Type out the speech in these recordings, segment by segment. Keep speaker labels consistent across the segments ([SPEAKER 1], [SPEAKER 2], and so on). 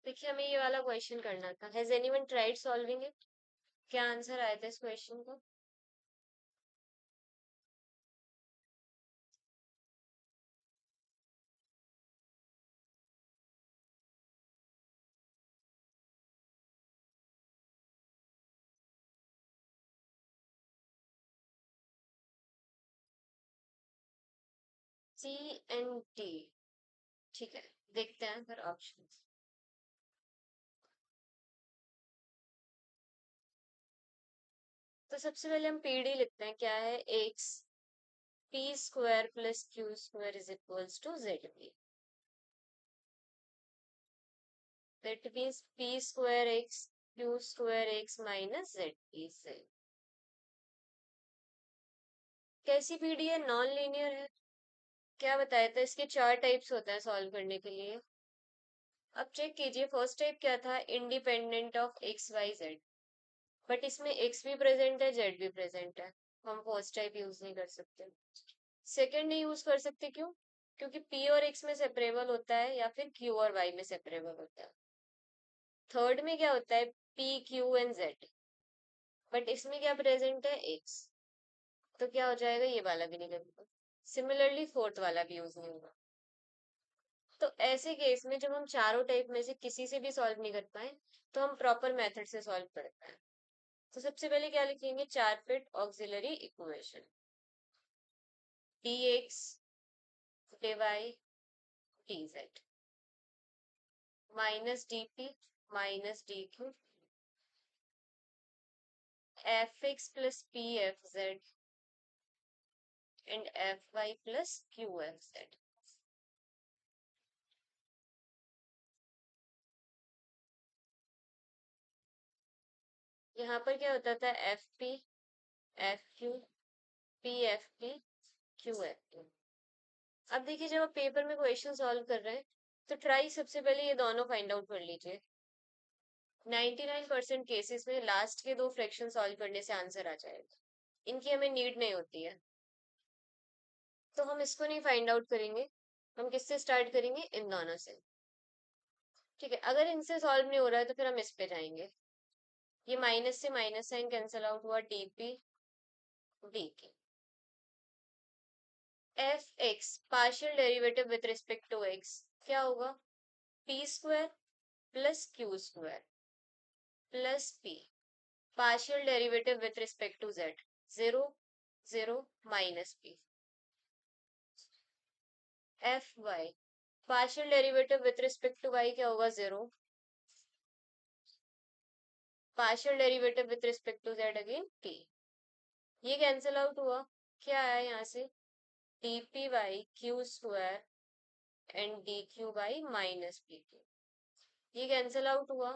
[SPEAKER 1] देखिए हमें ये वाला क्वेश्चन करना था। Has anyone tried solving it? क्या आंसर आया था इस क्वेश्चन को? सी एंड डी। ठीक है, देखते हैं फिर ऑप्शंस। तो सबसे पहले हम पीडी लिखते हैं। क्या है? X p square plus q square is equals to z p. That means p square x q square x minus z p से। कैसी पीडी है? नॉन लीनियर है। क्या बताया था? इसके चार टाइप्स होते हैं सॉल्व करने के लिए। अब चेक कीजिए, फर्स्ट टाइप क्या था? Independent of x y z. But इसमें एक्स भी प्रेजेंट है, जेड भी प्रेजेंट है। हम फर्स्ट टाइप यूज नहीं कर सकते। सेकंड नहीं यूज कर सकते, क्यों? क्योंकि पी और एक्स में सेपरेबल होता है या फिर क्यू और वाई में सेपरेबल होता है। थर्ड में क्या होता है? P Q and Z. But इसमें क्या प्रेजेंट है? एक्स। तो क्या हो जाएगा? ये वाला भी नहीं लगेगा। सिमिलरली फोर्थ वाला भी यूज नहीं होगा। तो ऐसे केस में जब हम चारों टाइप में से किसी से भी सॉल्व नहीं कर पाए, तो हम प्रॉपर मेथड से सॉल्व करते हैं। तो सबसे पहले क्या लिखेंगे? चार fit auxiliary equation. dx Dibai dz minus dp minus dq fx plus pfz and fy plus qfz। यहाँ पर क्या होता था? fp fq pfp qfq। अब देखिए, जब आप पेपर में क्वेश्चन सॉल्व कर रहे हैं तो ट्राई सबसे पहले ये दोनों फाइंड आउट कर लीजिए। 99% केसेस में लास्ट के दो फ्रैक्शन सॉल्व करने से आंसर आ जाएगा। इनकी हमें नीड नहीं होती है, तो हम इसको नहीं फाइंड आउट करेंगे। हम किससे स्टार्ट करेंगे? इन दोनों से। ठीक है, अगर इनसे सॉल्व नहीं हो रहा है तो फिर हम इस पे जाएंगे। ये माइनस से माइनस साइन कैंसिल आउट हुआ, dp d. F x partial derivative with respect to x क्या होगा? P square plus q square plus p partial derivative with respect to z. Zero zero minus p. F y partial derivative with respect to y क्या होगा? Zero. Partial derivative with respect to z again t. ये cancel out हुआ। क्या आया यहाँ से? D p by q square and d q by minus p q. ये cancel out हुआ।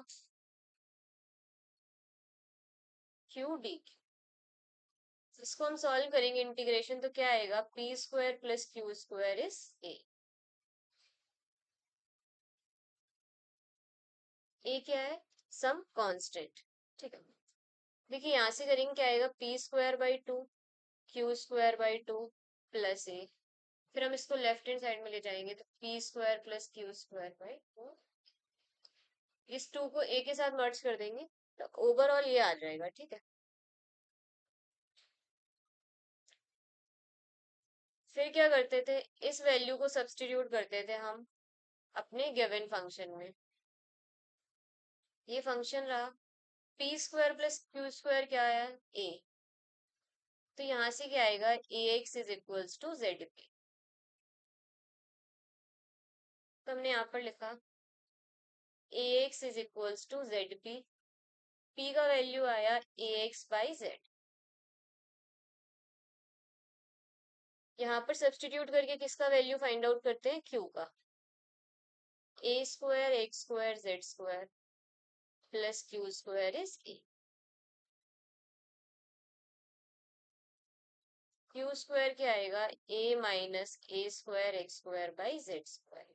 [SPEAKER 1] Q d q. इसको हम सॉल्व करेंगे इंटीग्रेशन, तो क्या आएगा? P square plus q square is a. A क्या है? Some constant. ठीक है, देखिए यहाँ से करेंगे क्या आएगा? P square by two q square by two plus a. फिर हम इसको लेफ्ट हैंड साइड में ले जाएंगे तो P square plus q square by to. इस टू को ए के साथ मर्ज कर देंगे तो ओवरऑल ये आ जाएगा। ठीक है, फिर क्या करते थे? इस वैल्यू को सब्स्टिट्यूट करते थे हम अपने गिवन फंक्शन में। ये फंक्शन रहा। P square plus q square क्या आया? ए। तो यहाँ से क्या आएगा? A x is equals to z p. तो हमने यहाँ पर लिखा a x is equals to z p. P का वैल्यू आया ए एक्स बाई जेड। यहाँ पर सब्स्टिट्यूट करके किसका वैल्यू फाइंड आउट करते हैं? क्यू का। A square x square z square plus q square is a. Q square क्या आएगा? A minus a square x square by z square.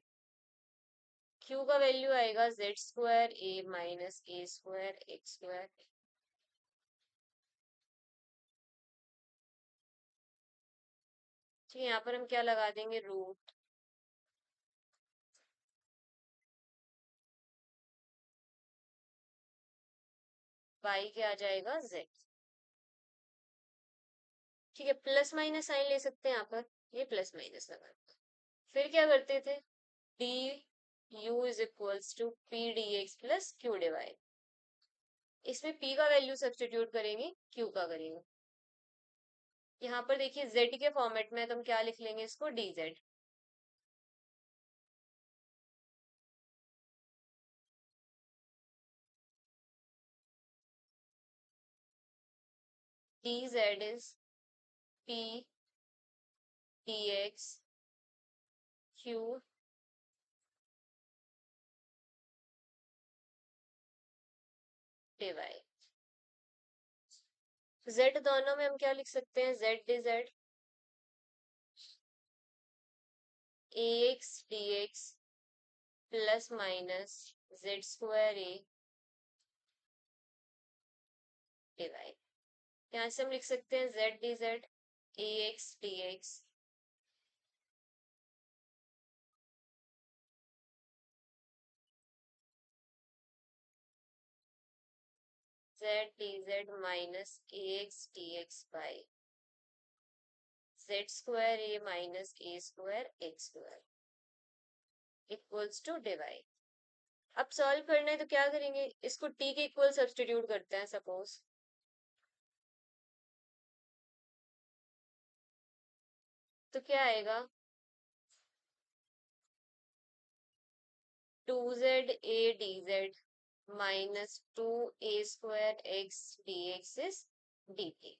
[SPEAKER 1] Q का वैल्यू आएगा z square a minus a square x square. ठीक है, यहाँ पर हम क्या लगा देंगे? रूट पाई क्या आ जाएगा z। ठीक है, प्लस माइनस साइन ले सकते हैं यहाँ पर, ये प्लस माइनस लगा। फिर क्या करते थे, d u is equals to p d x plus q dy. इसमें p का वैल्यू सब्स्टिट्यूट करेंगे, q का करेंगे। यहाँ पर देखिए z के फॉर्मेट में तो हम क्या लिख लेंगे इसको, dz। dz is p dx q Dibai. z दोनों में हम क्या लिख सकते हैं, z dz ax dx plus minus z square a Dibai. यहाँ से हम लिख सकते हैं z dz ax dx z dz minus ax dx by z square a minus a square x square equals to divide. अब सॉल्व करना है तो क्या करेंगे, इसको t के इक्वल सब्स्टिट्यूट करते हैं सपोज। तो क्या आएगा, 2za dz minus 2a square x dx is dt।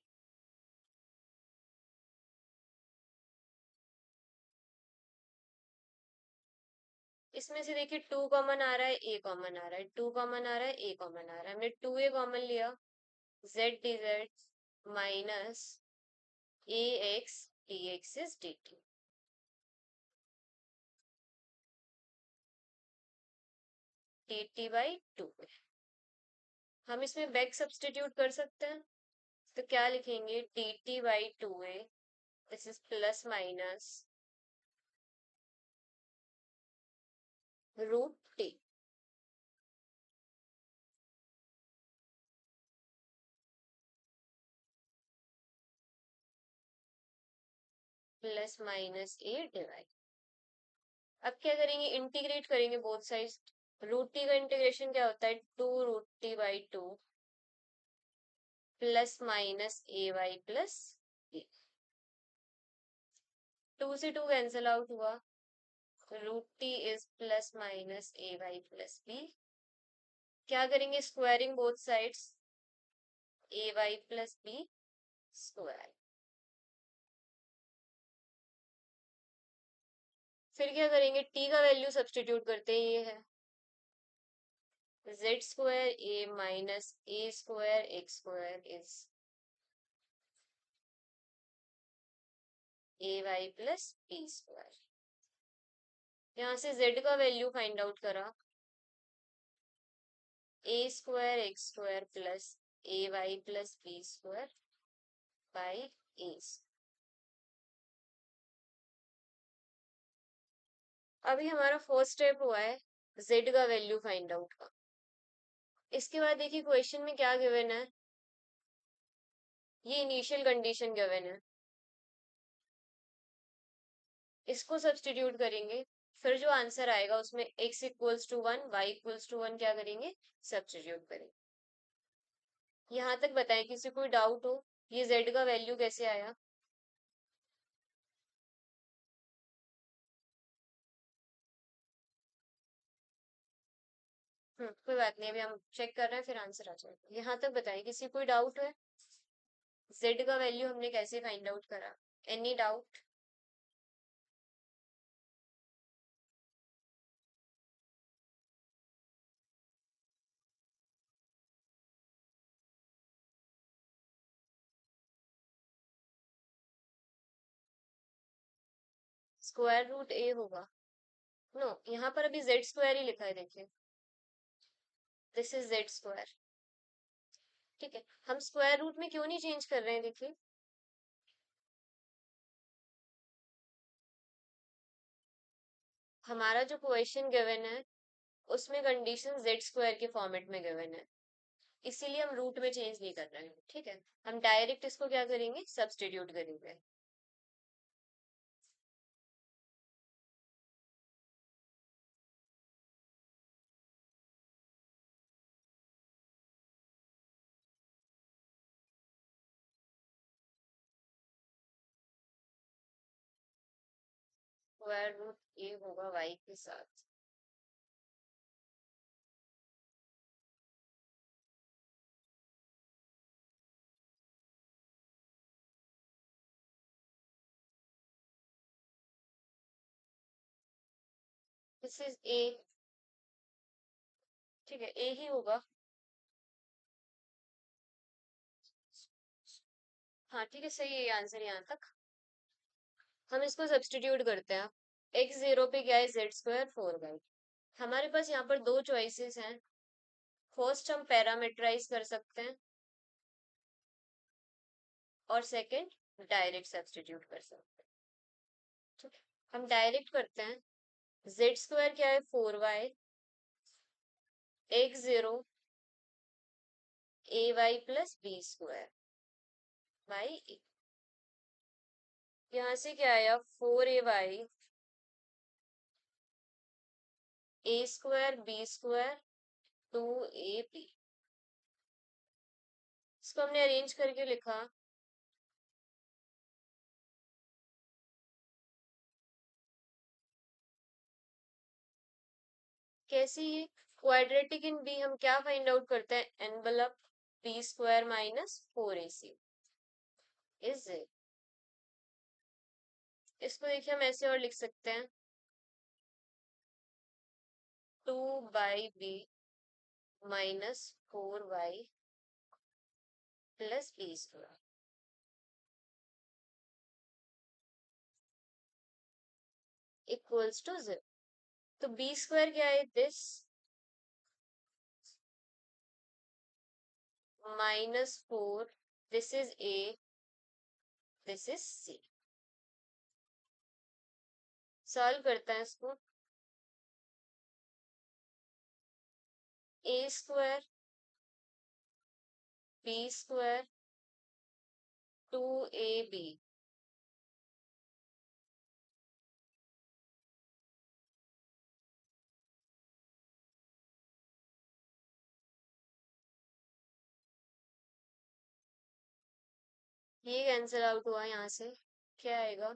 [SPEAKER 1] इसमें से देखिए 2 कॉमन आ रहा है, a कॉमन आ रहा है, 2 कॉमन आ रहा है, a कॉमन आ रहा है, हमने 2a कॉमन लिया, z dz minus ax dx is dt। dt by 2। हम इसमें बैक सब्स्टिट्यूट कर सकते हैं, तो क्या लिखेंगे, dt by 2a this is plus minus root t. Plus minus a divide. अब क्या करेंगे, इंटीग्रेट करेंगे बोथ साइड्स। रूट टी का इंटीग्रेशन क्या होता है, 2√t/2 plus minus a y plus b. 2 से 2 कैंसिल आउट हुआ, root t is plus minus a y plus b. क्या करेंगे, squaring both sides, a y plus b square. फिर क्या करेंगे, टी का वैल्यू सब्स्टिट्यूट करते हैं, ये है z square a minus a square x square is a y plus b square. यहाँ से z का वैल्यू फाइंड आउट करा, a square x square plus a y plus b square by a. अभी हमारा फर्स्ट स्टेप हुआ है z का value find out का। इसके बाद देखिए क्वेश्चन में क्या गिवन है, ये इनिशियल कंडीशन गिवन है, इसको सब्स्टिट्यूट करेंगे, फिर जो आंसर आएगा उसमें x equals to 1 y equals to 1 क्या करेंगे, सब्स्टिट्यूट करेंगे। यहाँ तक बताएं, किसी कोई डाउट हो, ये z का वैल्यू कैसे आया। कोई बात नहीं, अभी हम चेक कर रहे हैं, फिर आंसर आ जाएगा। यहाँ तक बताएं, किसी कोई डाउट है, z का वैल्यू हमने कैसे फाइंड आउट करा, any doubt. Square root a होगा, नो यहाँ पर अभी z स्क्वायर ही लिखा है, देखिए दिस इज z स्क्वायर। ठीक है, हम स्क्वायर रूट में क्यों नहीं चेंज कर रहे हैं, देखिए हमारा जो क्वेश्चन गिवन है उसमें कंडीशन z स्क्वायर के फॉर्मेट में गिवन है, इसीलिए हम रूट में चेंज नहीं कर रहे हैं, ठीक है। हम डायरेक्ट इसको क्या करेंगे, सब्स्टिट्यूट करेंगे। स्क्वायर रूट ए होगा वाई के साथ। दिस इज ए, ठीक है, ए ही होगा। हाँ ठीक है, सही है आंसर यहाँ तक। हम इसको सब्स्टिट्यूट करते हैं। एक्स जीरो पे क्या है, जेड स्क्वायर फोर वाई। हमारे पास यहाँ पर दो चॉइसेस हैं। फर्स्ट हम पैरामीटराइज कर सकते हैं, और सेकंड डायरेक्ट सब्स्टिट्यूट कर सकते हैं। ठीक है, हम डायरेक्ट करते हैं। जेड स्क्वायर क्या है, four y, x zero a y plus b square by a. यहाँ से क्या आया, four a y a square b square two a b. इसको हमने अरेंज करके लिखा, कैसे ये क्वाड्रेटिक इन बी हम क्या फाइंड आउट करते हैं, envelope b square minus four a c is it. इसको देखिए हम ऐसे और लिख सकते हैं, two by b minus four y plus b square equals to zero. तो बी स्क्वायर क्या है, this minus four, this is a, this is c. Solve करते हैं इसको। A square b square two a b, ये cancel out हुआ यहाँ से, क्या आएगा,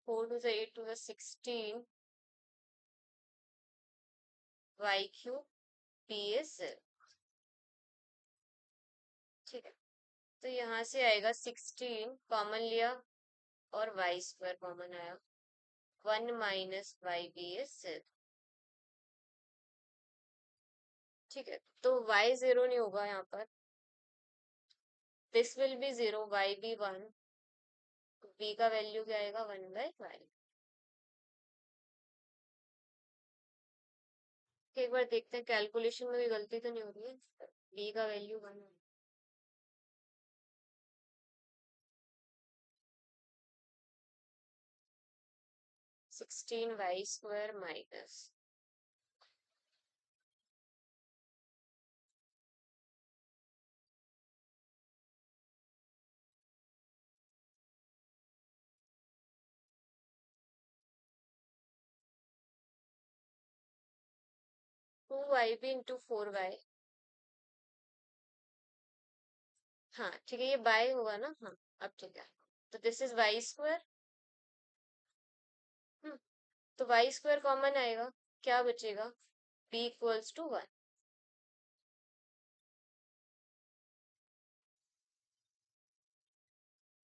[SPEAKER 1] 4 to the 8 to the 16 y cube p is, ठीक है। तो यहाँ से आएगा 16 कॉमन लिया, और वाई स्क्वायर कॉमन आया, 1 - YB इज, ठीक है। तो y जीरो नहीं होगा यहाँ पर, this will be zero, y b one, b का वैल्यू क्या आएगा, 1/y। एक बार देखते हैं कैलकुलेशन में भी गलती तो नहीं हो रही है, b का value 1, 16 y² minus 2YB × 4y। हाँ ठीक है, ये बाय होगा ना, हाँ अब ठीक है। तो दिस इज y², तो y² कॉमन आएगा, क्या बचेगा, b = 1।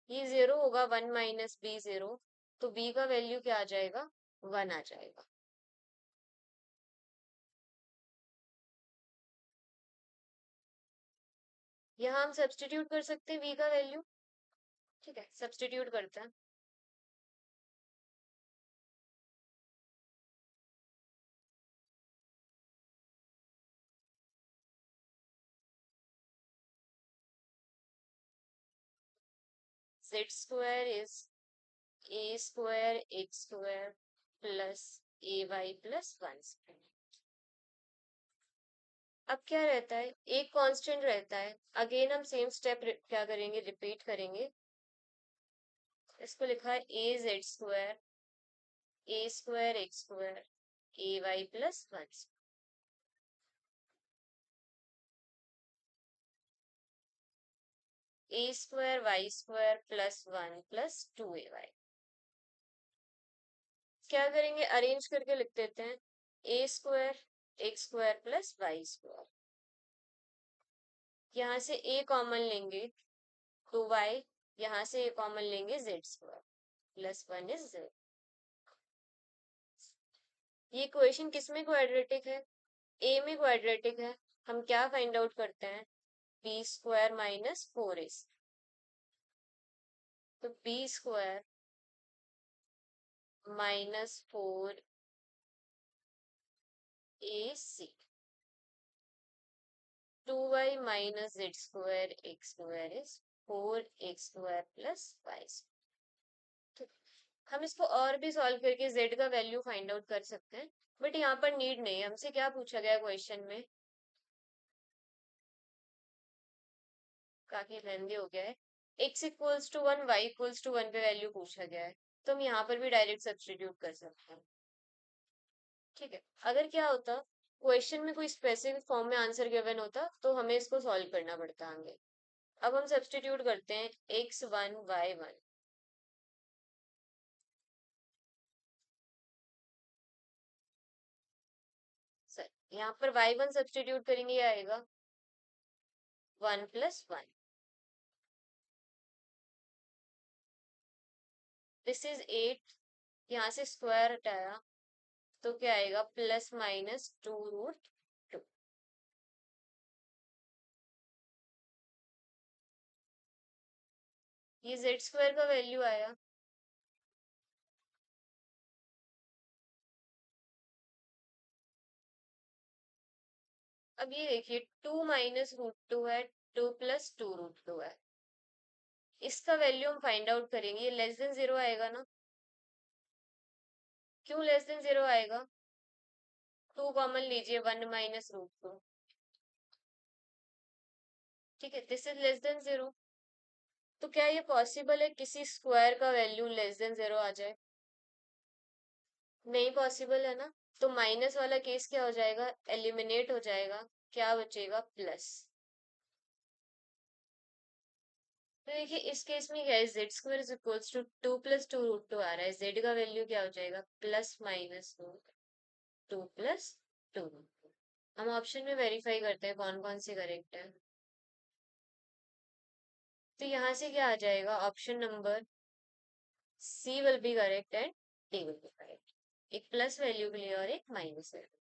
[SPEAKER 1] ये जीरो होगा, 1 - B जीरो, तो b का वैल्यू क्या आ जाएगा, 1 आ जाएगा। यहाँ हम सब्स्टिट्यूट कर सकते हैं v का वैल्यू, ठीक है, सब्स्टिट्यूट करते हैं। Z square is a square x square plus a y plus one. अब क्या रहता है, एक कांस्टेंट रहता है। अगेन हम सेम स्टेप क्या करेंगे, रिपीट करेंगे। इसको लिखा है a z square a square x square a y plus one. A square y square plus one plus two a y. क्या करेंगे, अरेंज करके लिख देते हैं। A square x square plus y square, यहाँ से ए कॉमन लेंगे तो वाई, यहाँ से ए कॉमन लेंगे z square plus one is z. ये इक्वेशन किस में क्वाड्रेटिक है, ए में क्वाड्रेटिक है। हम क्या फाइंड आउट करते हैं, b square minus four a. तो b square minus four a c, two y minus z square x square is four x square plus y. तो हम इसको और भी सॉल्व करके z का वैल्यू फाइंड आउट कर सकते हैं, बट यहाँ पर नीड नहीं है। हमसे क्या पूछा गया क्वेश्चन में, काफी लेंदी हो गया है। x equals to one y equals to one पे वैल्यू पूछा गया है, तो हम यहाँ पर भी डायरेक्ट सब्स्टिट्यूट कर सकते हैं। ठीक है, अगर क्या होता, क्वेश्चन में कोई स्पेसिफिक फॉर्म में आंसर गिवन होता तो हमें इसको सॉल्व करना पड़ता आगे। अब हम सब्स्टिट्यूट करते हैं x one y one. Sir यहाँ पर वाई वन सब्स्टिट्यूट करेंगे, ये आएगा one plus one. This is eight, यहाँ से स्क्वायर हटाया तो क्या आएगा, plus minus two root two. ये जेड स्क्वायर का वैल्यू आया। अब ये देखिए, टू माइनस रूट टू है, two plus two root two है। इसका वैल्यू हम फाइंड आउट करेंगे, ये लेस देन जीरो आएगा ना। क्यों लेस देन जीरो आएगा, टू कॉमन लीजिए, वन माइनस रूट टू। ठीक है, this is less than zero. तो क्या ये पॉसिबल है किसी स्क्वायर का वैल्यू लेस देन जीरो आ जाए, नहीं पॉसिबल है ना। तो माइनस वाला केस क्या हो जाएगा, एलिमिनेट हो जाएगा, क्या बचेगा, प्लस। तो देखिए इस केस में क्या है, z square is equals to two plus two root two आ रहा है, जेड का वैल्यू क्या हो जाएगा, plus minus root two plus two. हम ऑप्शन में वेरीफाई करते हैं कौन कौन से करेक्ट है। तो यहाँ से क्या आ जाएगा, option number C will be correct and D will be correct. एक प्लस वैल्यू के लिए और एक माइनस वैल्यू।